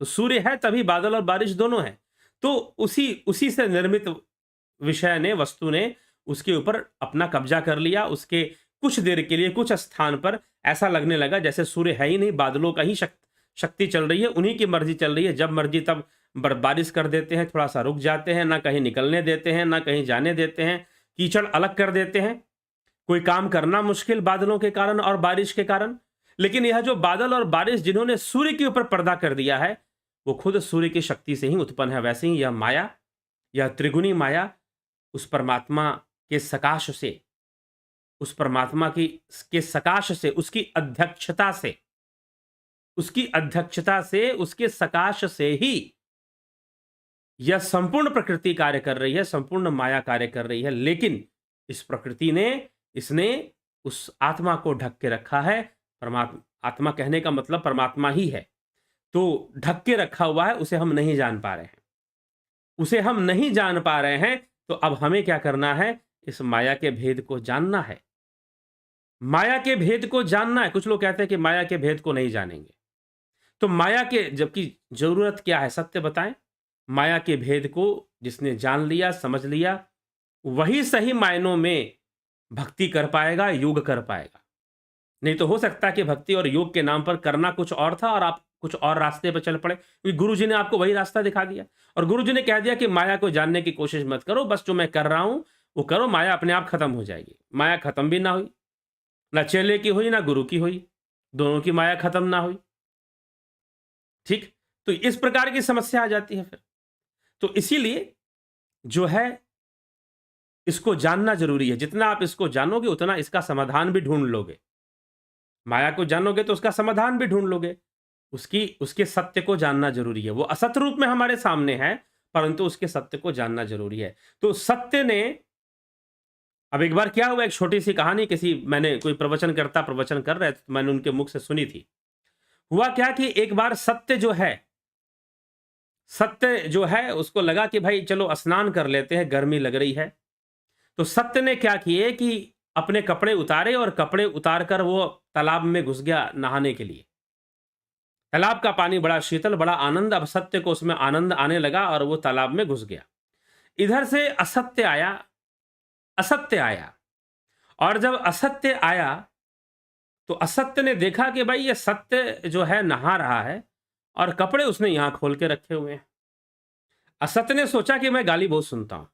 A: तो सूर्य है तभी बादल और बारिश दोनों है। तो उसी से निर्मित विषय ने, वस्तु ने उसके ऊपर अपना कब्जा कर लिया। उसके कुछ देर के लिए कुछ स्थान पर ऐसा लगने लगा जैसे सूर्य है ही नहीं, बादलों का ही शक्ति चल रही है, उन्हीं की मर्जी चल रही है। जब मर्जी तब बारिश कर देते हैं, थोड़ा सा रुक जाते हैं, ना कहीं निकलने देते हैं ना कहीं जाने देते हैं, कीचड़ अलग कर देते हैं, कोई काम करना मुश्किल बादलों के कारण और बारिश के कारण। लेकिन यह जो बादल और बारिश जिन्होंने सूर्य के ऊपर पर्दा कर दिया है, वो खुद सूर्य की शक्ति से ही उत्पन्न है। वैसे ही यह माया, यह त्रिगुणी माया उस परमात्मा के सकाश से, उस परमात्मा की के सकाश से, उसकी अध्यक्षता से, उसकी अध्यक्षता से, उसके सकाश से ही यह संपूर्ण प्रकृति कार्य कर रही है, संपूर्ण माया कार्य कर रही है। लेकिन इस प्रकृति ने, इसने उस आत्मा को ढक के रखा है। परमात्मा, आत्मा कहने का मतलब परमात्मा ही है, तो ढक के रखा हुआ है, उसे हम नहीं जान पा रहे हैं, उसे हम नहीं जान पा रहे हैं। तो अब हमें क्या करना है? इस माया के भेद को जानना है, माया के भेद को जानना है। कुछ लोग कहते हैं कि माया के भेद को नहीं जानेंगे, तो माया के, जबकि जरूरत क्या है? सत्य बताएं। माया के भेद को जिसने जान लिया, समझ लिया, वही सही मायनों में भक्ति कर पाएगा, योग कर पाएगा। नहीं तो हो सकता है कि भक्ति और योग के नाम पर करना कुछ और था और आप कुछ और रास्ते पर चल पड़े, क्योंकि गुरुजी ने आपको वही रास्ता दिखा दिया और गुरुजी ने कह दिया कि माया को जानने की कोशिश मत करो, बस जो मैं कर रहा हूं वो करो, माया अपने आप खत्म हो जाएगी। माया खत्म भी ना हुई, ना चेले की हुई, ना गुरु की हुई, दोनों की माया खत्म ना हुई। ठीक, तो इस प्रकार की समस्या आ जाती है फिर। तो इसीलिए जो है, इसको जानना जरूरी है। जितना आप इसको जानोगे उतना इसका समाधान भी ढूंढ लोगे। माया को जानोगे तो उसका समाधान भी ढूंढ लोगे। उसके सत्य को जानना जरूरी है। वो असत रूप में हमारे सामने है, परंतु उसके सत्य को जानना जरूरी है। तो सत्य ने, अब एक बार क्या हुआ, एक छोटी सी कहानी, मैंने कोई प्रवचन कर रहे थे, तो मैंने उनके मुख से सुनी थी। हुआ क्या कि एक बार सत्य जो है उसको लगा कि भाई चलो स्नान कर लेते हैं, गर्मी लग रही है। तो सत्य ने क्या किए कि अपने कपड़े उतारे और कपड़े उतारकर वो तालाब में घुस गया नहाने के लिए। तालाब का पानी बड़ा शीतल, बड़ा आनंद, अब सत्य को उसमें आनंद आने लगा और वो तालाब में घुस गया। इधर से असत्य आया और जब असत्य आया तो असत्य ने देखा कि भाई ये सत्य जो है नहा रहा है और कपड़े उसने यहां खोल के रखे हुए हैं। असत्य ने सोचा कि मैं गाली बहुत सुनता हूं,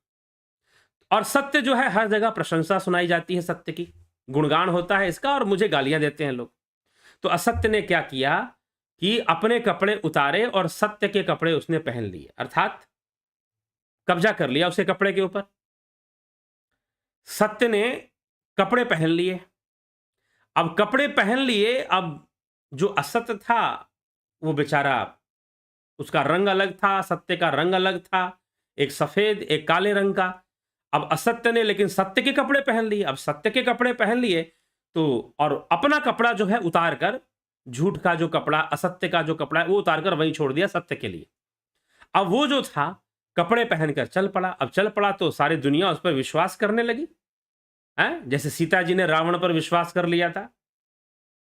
A: और सत्य जो है हर जगह प्रशंसा सुनाई जाती है, सत्य की गुणगान होता है इसका, और मुझे गालियां देते हैं लोग। तो असत्य ने क्या किया कि अपने कपड़े उतारे और सत्य के कपड़े उसने पहन लिए, अर्थात कब्जा कर लिया उसके कपड़े के ऊपर। सत्य ने कपड़े पहन लिए। अब कपड़े पहन लिए, अब जो असत्य था वो बेचारा, उसका रंग अलग था, सत्य का रंग अलग था, एक सफेद एक काले रंग का। अब असत्य ने लेकिन सत्य के कपड़े पहन लिए। अब सत्य के कपड़े पहन लिए तो, और अपना कपड़ा जो है उतार कर, झूठ का जो कपड़ा, असत्य का जो कपड़ा है वो उतार कर वहीं छोड़ दिया सत्य के लिए। अब वो जो था कपड़े पहनकर चल पड़ा। अब चल पड़ा तो सारी दुनिया उस पर विश्वास करने लगी, हैं? जैसे सीता जी ने रावण पर विश्वास कर लिया था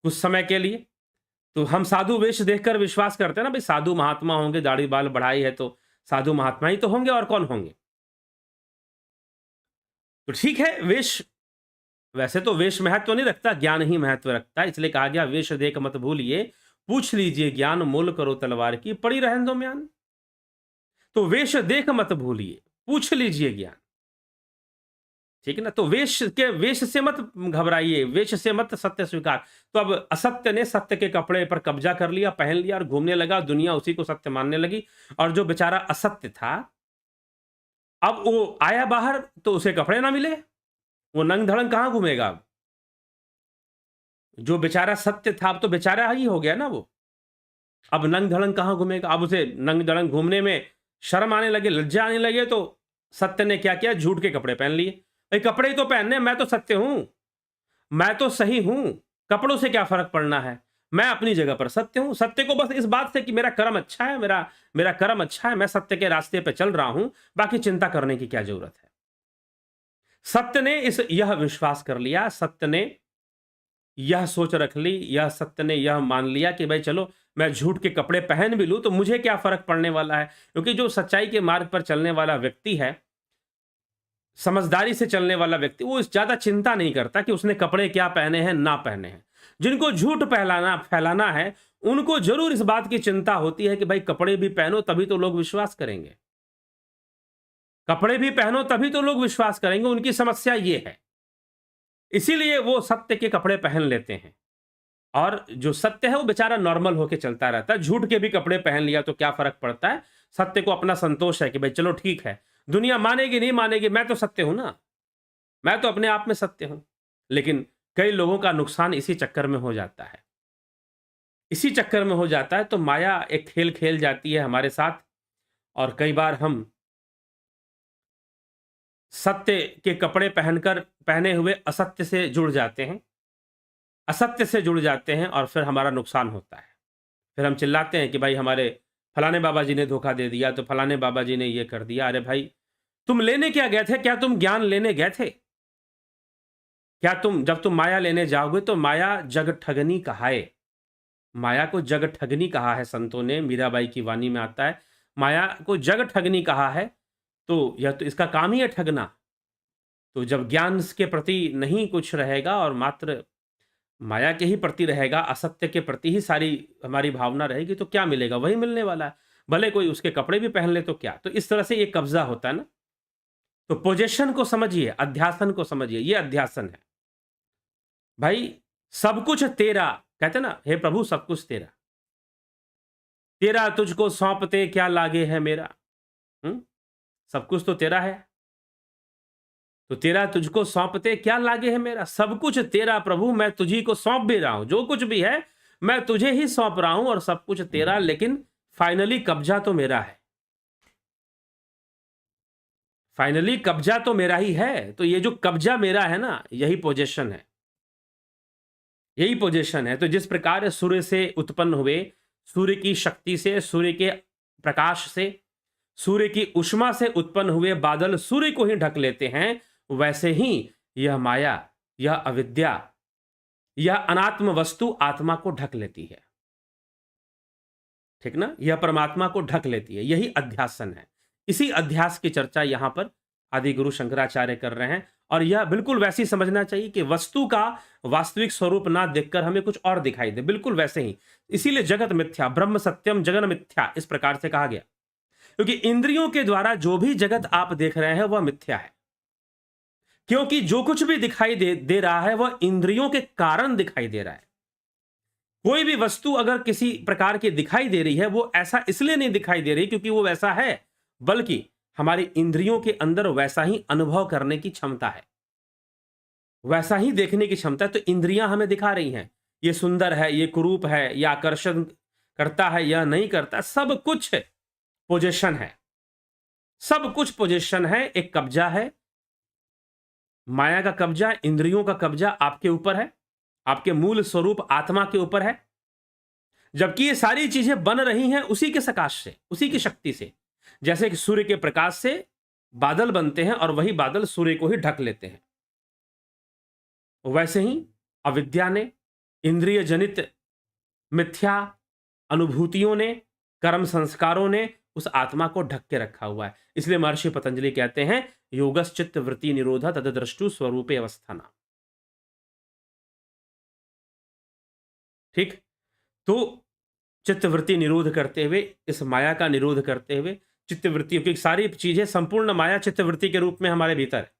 A: कुछ समय के लिए। तो हम साधु वेश देखकर विश्वास करते हैं ना, भाई साधु महात्मा होंगे, दाढ़ी बाल बढ़ाई है तो साधु महात्मा ही तो होंगे, और कौन होंगे। तो ठीक है, वेश, वैसे तो वेश महत्व नहीं रखता, ज्ञान ही महत्व रखता है। इसलिए कहा गया वेश देख मत भूलिए, पूछ लीजिए ज्ञान, मोल करो तलवार की, पड़ी रहन दो म्यान। तो वेश देख मत भूलिए, पूछ लीजिए ज्ञान, ठीक है ना। तो वेश से मत घबराइए, वेश से मत सत्य स्वीकार। तो अब असत्य ने सत्य के कपड़े पर कब्जा कर लिया, पहन लिया और घूमने लगा, दुनिया उसी को सत्य मानने लगी। और जो बेचारा असत्य था, अब वो आया बाहर तो उसे कपड़े ना मिले, वो नंग धड़ंग कहां घूमेगा। अब जो बेचारा सत्य था अब तो बेचारा ही हो गया ना वो, अब नंग धड़ंग कहां घूमेगा। अब उसे नंग धड़ंग घूमने में शर्म आने लगे, लज्जा आने लगे। तो सत्य ने क्या किया, झूठ के कपड़े पहन लिए। भाई कपड़े ही तो पहनने, मैं तो सत्य हूं, मैं तो सही हूं, कपड़ों से क्या फर्क पड़ना है, मैं अपनी जगह पर सत्य हूं। सत्य को बस इस बात से कि मेरा कर्म अच्छा है, मेरा कर्म अच्छा है, मैं सत्य के रास्ते पे चल रहा हूं, बाकी चिंता करने की क्या जरूरत है। सत्य ने यह विश्वास कर लिया, सत्य ने यह सोच रख ली, यह सत्य ने यह मान लिया कि भाई चलो मैं झूठ के कपड़े पहन भी लूं तो मुझे क्या फर्क पड़ने वाला है। क्योंकि जो सच्चाई के मार्ग पर चलने वाला व्यक्ति है, समझदारी से चलने वाला व्यक्ति, वो ज्यादा चिंता नहीं करता कि उसने कपड़े क्या पहने हैं ना पहने हैं। जिनको झूठ फैलाना है उनको जरूर इस बात की चिंता होती है कि भाई कपड़े भी पहनो तभी तो लोग विश्वास करेंगे, कपड़े भी पहनो तभी तो लोग विश्वास करेंगे। उनकी समस्या ये है, इसीलिए वो सत्य के कपड़े पहन लेते हैं। और जो सत्य है वो बेचारा नॉर्मल होके चलता रहता है। झूठ के भी कपड़े पहन लिया तो क्या फर्क पड़ता है, सत्य को अपना संतोष है कि भाई चलो ठीक है, दुनिया मानेगी नहीं मानेगी, मैं तो सत्य हूं ना, मैं तो अपने आप में सत्य हूं। लेकिन कई लोगों का नुकसान इसी चक्कर में हो जाता है, इसी चक्कर में हो जाता है। तो माया एक खेल खेल जाती है हमारे साथ, और कई बार हम सत्य के कपड़े पहनकर पहने हुए असत्य से जुड़ जाते हैं, असत्य से जुड़ जाते हैं, और फिर हमारा नुकसान होता है। फिर हम चिल्लाते हैं कि भाई हमारे फलाने बाबा जी ने धोखा दे दिया, तो फलाने बाबा जी ने ये कर दिया। अरे भाई, तुम लेने क्या गए थे? क्या तुम ज्ञान लेने गए थे? क्या तुम, जब तुम माया लेने जाओगे तो माया जग ठगनी कहाए, माया को जग ठगनी कहा है संतों ने, मीराबाई की वाणी में आता है माया को जग ठगनी कहा है। तो यह तो इसका काम ही है ठगना। तो जब ज्ञान के प्रति नहीं कुछ रहेगा और मात्र माया के ही प्रति रहेगा, असत्य के प्रति ही सारी हमारी भावना रहेगी, तो क्या मिलेगा? वही मिलने वाला है, भले कोई उसके कपड़े भी पहन ले तो क्या। तो इस तरह से ये कब्जा होता है ना। तो पोजेशन को समझिए, अध्यासन को समझिए, ये अध्यासन है भाई। सब कुछ तेरा, कहते ना, हे प्रभु सब कुछ तेरा, तेरा तुझको सौंपते क्या लागे है मेरा। सब कुछ तो तेरा है, तो तेरा तुझको सौंपते क्या लागे है मेरा। सब कुछ तेरा प्रभु, मैं तुझी को सौंप भी रहा हूं, जो कुछ भी है मैं तुझे ही सौंप रहा हूं, और सब कुछ तेरा, लेकिन फाइनली कब्जा तो मेरा है, फाइनली कब्जा तो मेरा ही है। तो ये जो कब्जा मेरा है ना, यही पोजेशन है, यही पोजीशन है। तो जिस प्रकार सूर्य से उत्पन्न हुए, सूर्य की शक्ति से, सूर्य के प्रकाश से, सूर्य की उष्मा से उत्पन्न हुए बादल सूर्य को ही ढक लेते हैं, वैसे ही यह माया, यह अविद्या, यह अनात्म वस्तु आत्मा को ढक लेती है। ठीक ना, यह परमात्मा को ढक लेती है, यही अध्यासन है। इसी अध्यास की चर्चा यहां पर आदि गुरु शंकराचार्य कर रहे हैं। और यह बिल्कुल वैसे ही समझना चाहिए कि वस्तु का वास्तविक स्वरूप ना देखकर हमें कुछ और दिखाई दे, बिल्कुल वैसे ही। इसीलिए जगत मिथ्या, ब्रह्म सत्यम जगन मिथ्या, इस प्रकार से कहा गया, क्योंकि इंद्रियों के द्वारा जो भी जगत आप देख रहे हैं वह मिथ्या है। क्योंकि जो कुछ भी दिखाई दे रहा है वह इंद्रियों के कारण दिखाई दे रहा है। कोई भी वस्तु अगर किसी प्रकार की दिखाई दे रही है, वो ऐसा इसलिए नहीं दिखाई दे रही क्योंकि वो वैसा है, बल्कि हमारी इंद्रियों के अंदर वैसा ही अनुभव करने की क्षमता है, वैसा ही देखने की क्षमता है। तो इंद्रियां हमें दिखा रही हैं, ये सुंदर है, ये कुरूप है, या आकर्षण करता है या नहीं करता, सब कुछ पोजीशन है, सब कुछ पोजीशन है। एक कब्जा है, माया का कब्जा, इंद्रियों का कब्जा आपके ऊपर है, आपके मूल स्वरूप आत्मा के ऊपर है। जबकि ये सारी चीजें बन रही हैं उसी के सकाश से, उसी की शक्ति से। जैसे कि सूर्य के प्रकाश से बादल बनते हैं और वही बादल सूर्य को ही ढक लेते हैं, वैसे ही अविद्या ने, इंद्रिय जनित मिथ्या अनुभूतियों ने, कर्म संस्कारों ने उस आत्मा को ढक के रखा हुआ है। इसलिए महर्षि पतंजलि कहते हैं योगश्चित्त वृत्ति निरोधा तदद्रष्टु स्वरूपे अवस्थाना। ठीक, तो चित्तवृत्ति निरोध करते हुए, इस माया का निरोध करते हुए, चित्तवृत्ति की सारी चीजें, संपूर्ण माया चित्तवृत्ति के रूप में हमारे भीतर है।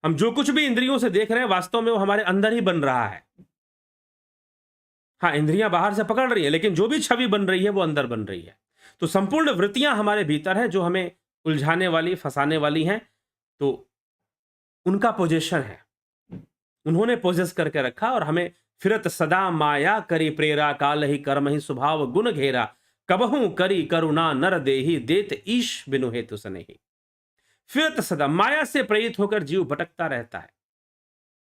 A: हम जो कुछ भी इंद्रियों से देख रहे हैं वास्तव में वो हमारे अंदर ही बन रहा है। हाँ, इंद्रियां बाहर से पकड़ रही है, लेकिन जो भी छवि बन रही है वो अंदर बन रही है। तो संपूर्ण वृत्तियां हमारे भीतर है जो हमें उलझाने वाली, फंसाने वाली हैं। तो उनका पोजीशन है, उन्होंने पोजेस करके रखा, और हमें फिरत सदा माया करी प्रेरा, काल ही कर्म ही स्वभाव गुण घेरा, कबहू करी करुणा नर देही, देत ईश बिनु हेतु सनेही। फिरत सदा माया से प्रेरित होकर जीव भटकता रहता है।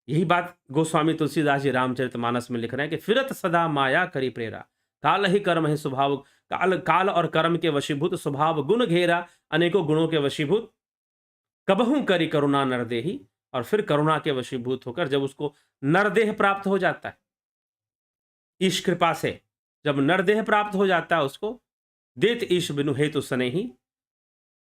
A: यही बात गोस्वामी तुलसीदास जी रामचरितमानस में लिख रहे हैं कि फिरत सदा माया करी प्रेरा, काल ही कर्म ही स्वभाव, काल और कर्म के वशीभूत, स्वभाव गुण घेरा, अनेकों गुणों के वशीभूत, कबहू करी करुणा नरदेही, और फिर करुणा के वशीभूत होकर जब उसको नरदेह प्राप्त हो जाता है, ईश कृपा से जब नरदेह प्राप्त हो जाता है उसको, देत ईश बिनु हेतु स्नेही,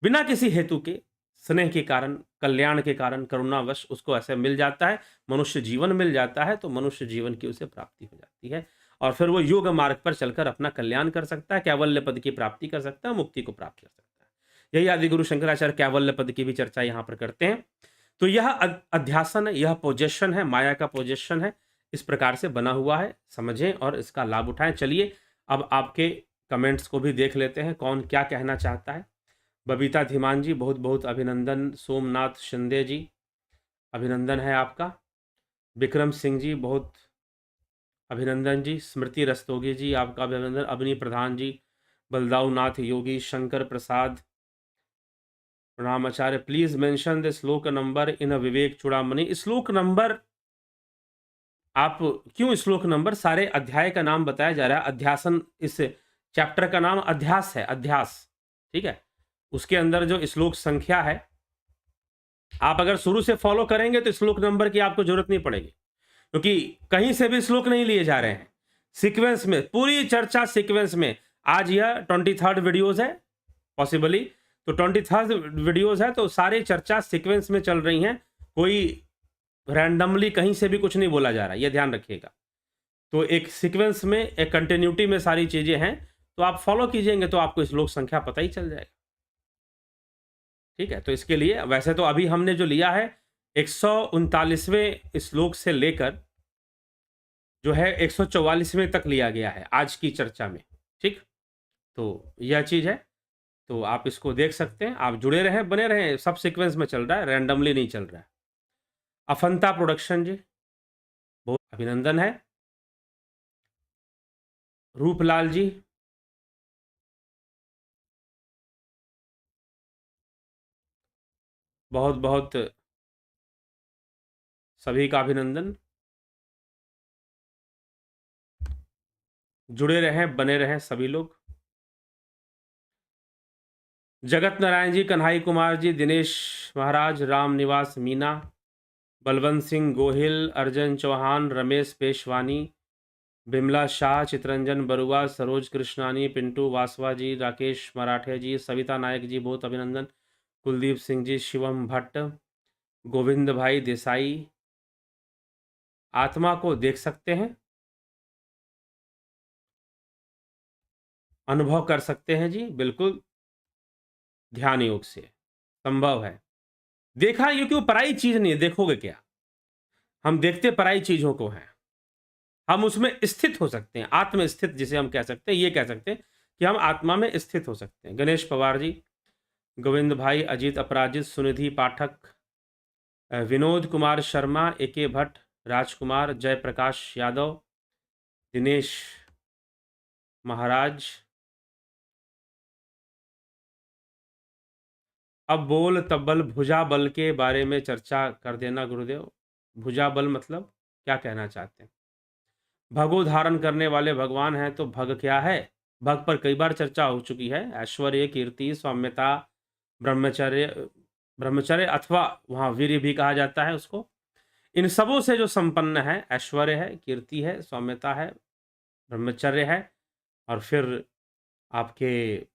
A: बिना किसी हेतु के, स्नेह के कारण, कल्याण के कारण, करुणावश उसको ऐसे मिल जाता है, मनुष्य जीवन मिल जाता है। तो मनुष्य जीवन की उसे प्राप्ति हो जाती है, और फिर वो योग मार्ग पर चलकर अपना कल्याण कर सकता है, कैवल्य पद की प्राप्ति कर सकता है, मुक्ति को प्राप्त कर सकता है। यही आदि गुरु शंकराचार्य कैवल्य पद की भी चर्चा यहाँ पर करते हैं। तो यह अध्यासन है, यह पोजेशन है, माया का पोजेशन है, इस प्रकार से बना हुआ है, समझें और इसका लाभ उठाएं। चलिए अब आपके कमेंट्स को भी देख लेते हैं, कौन क्या कहना चाहता है। बबीता धीमान जी बहुत बहुत अभिनंदन। सोमनाथ शिंदे जी अभिनंदन है आपका। विक्रम सिंह जी बहुत अभिनंदन जी। स्मृति रस्तोगी जी आपका अभिनंदन। अवनी प्रधान जी, बलदाऊ नाथ योगी, शंकर प्रसाद, प्रणाम आचार्य। प्लीज मेंशन द श्लोक नंबर इन विवेक चूड़ामणि। श्लोक नंबर, आप क्यों श्लोक नंबर, सारे अध्याय का नाम बताया जा रहा है। अध्यासन, इस चैप्टर का नाम अध्यास है, अध्यास, ठीक है। उसके अंदर जो श्लोक संख्या है, आप अगर शुरू से फॉलो करेंगे तो श्लोक नंबर की आपको जरूरत नहीं पड़ेगी, क्योंकि कहीं से भी श्लोक नहीं लिए जा रहे हैं। सीक्वेंस में पूरी चर्चा, सीक्वेंस में। आज यह 23rd वीडियोज है पॉसिबली, तो 23rd वीडियोज है, तो सारी चर्चा सीक्वेंस में चल रही हैं। कोई रैंडमली कहीं से भी कुछ नहीं बोला जा रहा है, यह ध्यान रखिएगा। तो एक सीक्वेंस में, एक कंटिन्यूटी में सारी चीजें हैं, तो आप फॉलो कीजिएंगे तो आपको श्लोक संख्या पता ही चल जाएगा, ठीक है। तो इसके लिए वैसे तो अभी हमने जो लिया है 139वें श्लोक से लेकर जो है 144वें तक लिया गया है आज की चर्चा में, ठीक। तो यह चीज है, तो आप इसको देख सकते हैं। आप जुड़े रहें, बने रहें, सब सीक्वेंस में चल रहा है, रैंडमली नहीं चल रहा है। अफंता प्रोडक्शन जी बहुत अभिनंदन है। रूपलाल जी बहुत बहुत सभी का अभिनंदन। जुड़े रहें, बने रहें सभी लोग। जगत नारायण जी, कन्हई कुमार जी, दिनेश महाराज, राम निवास मीना, बलवंत सिंह गोहिल, अर्जन चौहान, रमेश पेशवानी, बिमला शाह, चितरंजन बरुआ, सरोज कृष्णानी, पिंटू वासवा जी, राकेश मराठे जी, सविता नायक जी बहुत अभिनंदन। कुलदीप सिंह जी, शिवम भट्ट, गोविंद भाई देसाई। आत्मा को देख सकते हैं, अनुभव कर सकते हैं जी, बिल्कुल ध्यान योग से संभव है। देखा, ये क्यों पराई चीज नहीं है, देखोगे क्या। हम देखते पराई चीजों को हैं, हम उसमें स्थित हो सकते हैं, आत्म स्थित जिसे हम कह सकते हैं, ये कह सकते हैं कि हम आत्मा में स्थित हो सकते हैं। गणेश पवार जी, गोविंद भाई, अजीत अपराजित, सुनिधि पाठक, विनोद कुमार शर्मा, एके भट्ट, राजकुमार, जयप्रकाश यादव, दिनेश महाराज। अब बोल तब्बल भुजा बल के बारे में चर्चा कर देना गुरुदेव। भुजा बल मतलब क्या कहना चाहते हैं? भगो धारण करने वाले भगवान हैं, तो भग क्या है? भग पर कई बार चर्चा हो चुकी है। ऐश्वर्य, कीर्ति, सौम्यता, ब्रह्मचर्य, ब्रह्मचर्य अथवा वहाँ वीर्य भी कहा जाता है उसको। इन सबों से जो संपन्न है, ऐश्वर्य है, कीर्ति है, सौम्यता है, ब्रह्मचर्य है, और फिर आपके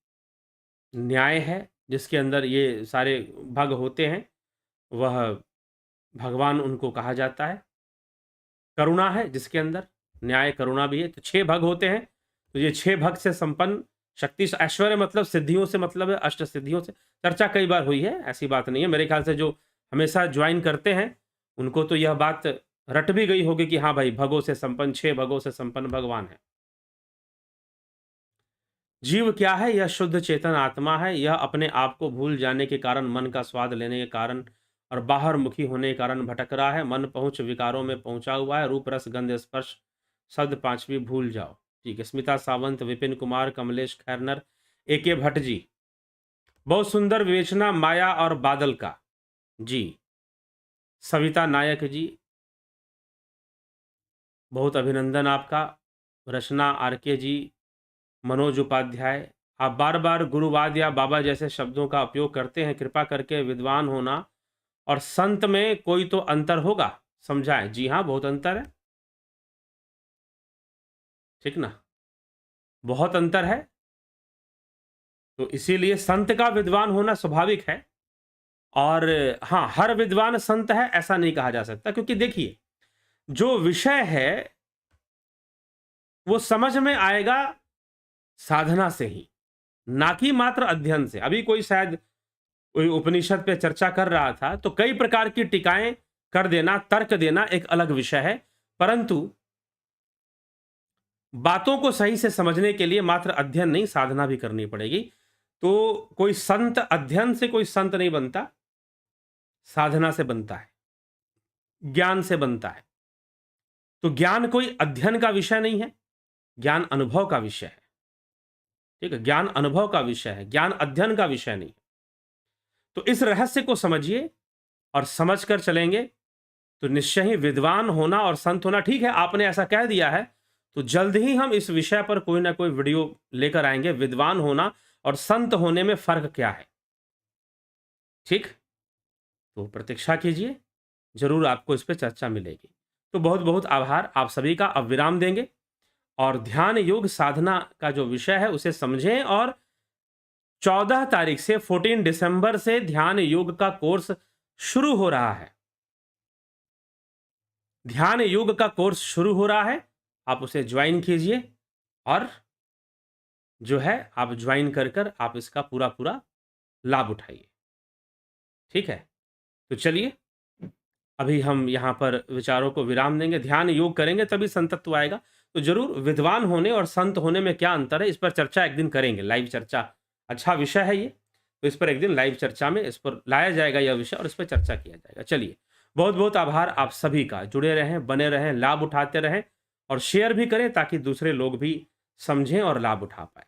A: न्याय है, जिसके अंदर ये सारे भग होते हैं, वह भगवान उनको कहा जाता है। करुणा है, जिसके अंदर न्याय करुणा भी है, तो 6 भग होते हैं। तो ये 6 भग से संपन्न शक्ति। ऐश्वर्य मतलब सिद्धियों से मतलब है, अष्ट सिद्धियों से। चर्चा कई बार हुई है, ऐसी बात नहीं है। मेरे ख्याल से जो हमेशा ज्वाइन करते हैं उनको तो यह बात रट भी गई होगी कि हाँ भाई, भगों से संपन्न, 6 भगों से संपन्न भगवान है। जीव क्या है? यह शुद्ध चेतन आत्मा है। यह अपने आप को भूल जाने के कारण, मन का स्वाद लेने के कारण और बाहर मुखी होने के कारण भटक रहा है। मन पहुंच विकारों में पहुंचा हुआ है। रूप रस गंध स्पर्श शब्द 5वीं भूल जाओ। ठीक है। स्मिता सावंत, विपिन कुमार, कमलेश खैरनर, एके भट्ट जी बहुत सुंदर विवेचना माया और बादल का जी। सविता नायक जी बहुत अभिनंदन आपका। रचना आरके जी, मनोज उपाध्याय, आप बार बार गुरुवाद या बाबा जैसे शब्दों का उपयोग करते हैं, कृपा करके विद्वान होना और संत में कोई तो अंतर होगा, समझाएं। जी हाँ, बहुत अंतर है, ठीक ना, बहुत अंतर है। तो इसीलिए संत का विद्वान होना स्वाभाविक है। और हाँ, हर विद्वान संत है ऐसा नहीं कहा जा सकता, क्योंकि देखिए, जो विषय है वो समझ में आएगा साधना से ही, ना कि मात्र अध्ययन से। अभी कोई शायद कोई उपनिषद पे चर्चा कर रहा था, तो कई प्रकार की टीकाएं कर देना, तर्क देना एक अलग विषय है, परंतु बातों को सही से समझने के लिए मात्र अध्ययन नहीं, साधना भी करनी पड़ेगी। तो कोई संत अध्ययन से कोई संत नहीं बनता, साधना से बनता है, ज्ञान से बनता है। तो ज्ञान कोई अध्ययन का विषय नहीं है, ज्ञान अनुभव का विषय है। ठीक है, ज्ञान अनुभव का विषय है, ज्ञान अध्ययन का विषय नहीं है। तो इस रहस्य को समझिए और समझकर चलेंगे तो निश्चय ही विद्वान होना और संत होना, ठीक है आपने ऐसा कह दिया है तो जल्द ही हम इस विषय पर कोई ना कोई वीडियो लेकर आएंगे, विद्वान होना और संत होने में फर्क क्या है। ठीक, तो प्रतीक्षा कीजिए, जरूर आपको इस पर चर्चा मिलेगी। तो बहुत बहुत आभार आप सभी का। अब विराम देंगे और ध्यान योग साधना का जो विषय है उसे समझें। और 14 तारीख से 14 दिसंबर से ध्यान योग का कोर्स शुरू हो रहा है। ध्यान योग का कोर्स शुरू हो रहा है, आप उसे ज्वाइन कीजिए और जो है आप ज्वाइन कर आप इसका पूरा पूरा लाभ उठाइए। ठीक है, तो चलिए अभी हम यहां पर विचारों को विराम देंगे। ध्यान योग करेंगे तभी संतत्व आएगा। तो जरूर विद्वान होने और संत होने में क्या अंतर है, इस पर चर्चा एक दिन करेंगे, लाइव चर्चा। अच्छा विषय है ये, तो इस पर एक दिन लाइव चर्चा में इस पर लाया जाएगा यह विषय और इस पर चर्चा किया जाएगा। चलिए बहुत बहुत आभार आप सभी का। जुड़े रहें, बने रहें, लाभ उठाते रहें और शेयर भी करें ताकि दूसरे लोग भी समझें और लाभ उठा पाए।